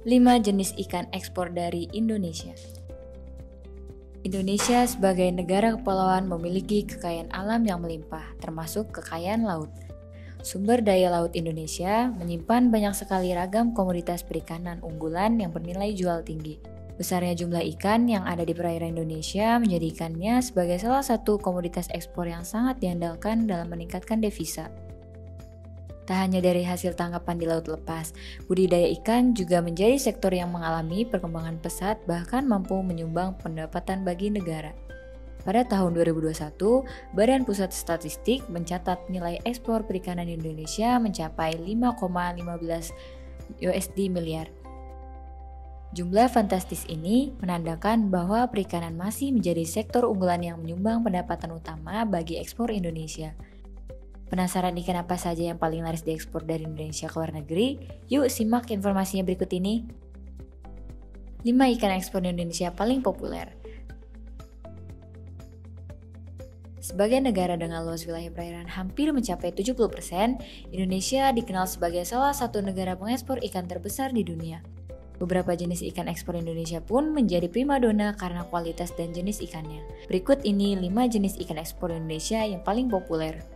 5 jenis ikan ekspor dari Indonesia. Indonesia sebagai negara kepulauan memiliki kekayaan alam yang melimpah, termasuk kekayaan laut. Sumber daya laut Indonesia menyimpan banyak sekali ragam komoditas perikanan unggulan yang bernilai jual tinggi. Besarnya jumlah ikan yang ada di perairan Indonesia menjadikannya sebagai salah satu komoditas ekspor yang sangat diandalkan dalam meningkatkan devisa. Tak hanya dari hasil tangkapan di laut lepas, budidaya ikan juga menjadi sektor yang mengalami perkembangan pesat bahkan mampu menyumbang pendapatan bagi negara. Pada tahun 2021, Badan Pusat Statistik mencatat nilai ekspor perikanan Indonesia mencapai 5,15 miliar. Jumlah fantastis ini menandakan bahwa perikanan masih menjadi sektor unggulan yang menyumbang pendapatan utama bagi ekspor Indonesia. Penasaran ikan apa saja yang paling laris diekspor dari Indonesia ke luar negeri? Yuk simak informasinya berikut ini. 5 ikan ekspor Indonesia paling populer. Sebagai negara dengan luas wilayah perairan hampir mencapai 70%, Indonesia dikenal sebagai salah satu negara pengekspor ikan terbesar di dunia. Beberapa jenis ikan ekspor Indonesia pun menjadi primadona karena kualitas dan jenis ikannya. Berikut ini 5 jenis ikan ekspor Indonesia yang paling populer.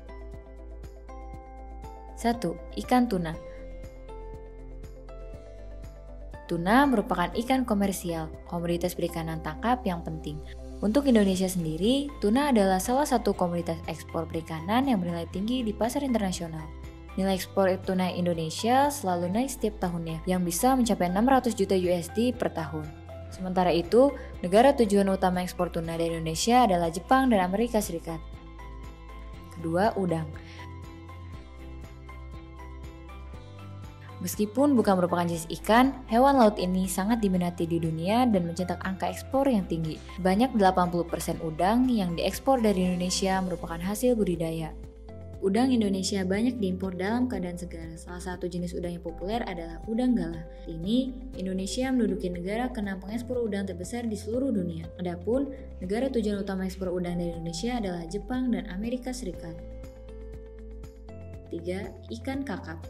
1. Ikan tuna. Tuna merupakan ikan komersial, komoditas perikanan tangkap yang penting. Untuk Indonesia sendiri, tuna adalah salah satu komoditas ekspor perikanan yang bernilai tinggi di pasar internasional. Nilai ekspor tuna Indonesia selalu naik setiap tahunnya, yang bisa mencapai 600 juta USD per tahun. Sementara itu, negara tujuan utama ekspor tuna dari Indonesia adalah Jepang dan Amerika Serikat. Kedua, udang. Meskipun bukan merupakan jenis ikan, hewan laut ini sangat diminati di dunia dan mencetak angka ekspor yang tinggi. Banyak 80% udang yang diekspor dari Indonesia merupakan hasil budidaya. Udang Indonesia banyak diimpor dalam keadaan segar. Salah satu jenis udang yang populer adalah udang galah. Ini, Indonesia menduduki negara ke-6 pengekspor udang terbesar di seluruh dunia. Adapun, negara tujuan utama ekspor udang dari Indonesia adalah Jepang dan Amerika Serikat. 3. Ikan kakap.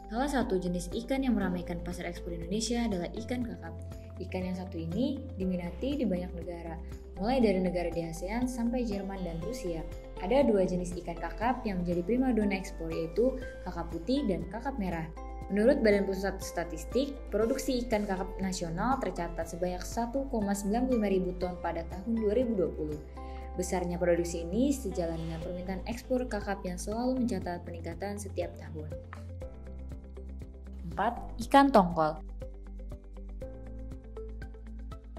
Salah satu jenis ikan yang meramaikan pasar ekspor Indonesia adalah ikan kakap. Ikan yang satu ini diminati di banyak negara, mulai dari negara di ASEAN sampai Jerman dan Rusia. Ada 2 jenis ikan kakap yang menjadi primadona ekspor, yaitu kakap putih dan kakap merah. Menurut Badan Pusat Statistik, produksi ikan kakap nasional tercatat sebanyak 1,95 ribu ton pada tahun 2020. Besarnya produksi ini sejalan dengan permintaan ekspor kakap yang selalu mencatat peningkatan setiap tahun. 4. Ikan tongkol.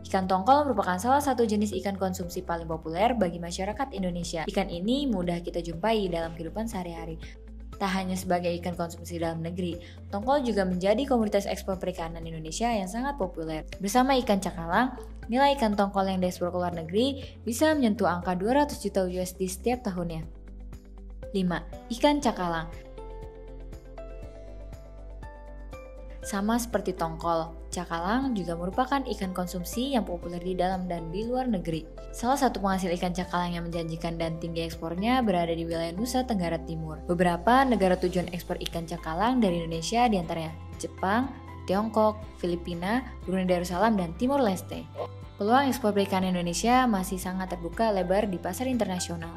Ikan tongkol merupakan salah satu jenis ikan konsumsi paling populer bagi masyarakat Indonesia. Ikan ini mudah kita jumpai dalam kehidupan sehari-hari. Tak hanya sebagai ikan konsumsi dalam negeri, tongkol juga menjadi komoditas ekspor perikanan Indonesia yang sangat populer. Bersama ikan cakalang, nilai ikan tongkol yang diekspor ke luar negeri bisa menyentuh angka 200 juta USD setiap tahunnya. 5. Ikan cakalang. Sama seperti tongkol, cakalang juga merupakan ikan konsumsi yang populer di dalam dan di luar negeri. Salah satu penghasil ikan cakalang yang menjanjikan dan tinggi ekspornya berada di wilayah Nusa Tenggara Timur. Beberapa negara tujuan ekspor ikan cakalang dari Indonesia diantaranya Jepang, Tiongkok, Filipina, Brunei Darussalam, dan Timor Leste. Peluang ekspor perikanan Indonesia masih sangat terbuka lebar di pasar internasional.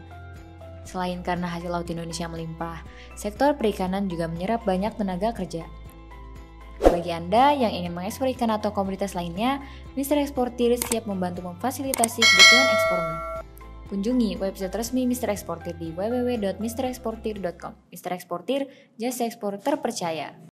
Selain karena hasil laut Indonesia melimpah, sektor perikanan juga menyerap banyak tenaga kerja. Bagi Anda yang ingin mengekspor ikan atau komoditas lainnya, Mr. Eksportir siap membantu memfasilitasi kebutuhan ekspornya. Kunjungi website resmi Mr. Eksportir di www.mreksportir.com. Mr. Eksportir, jasa ekspor terpercaya.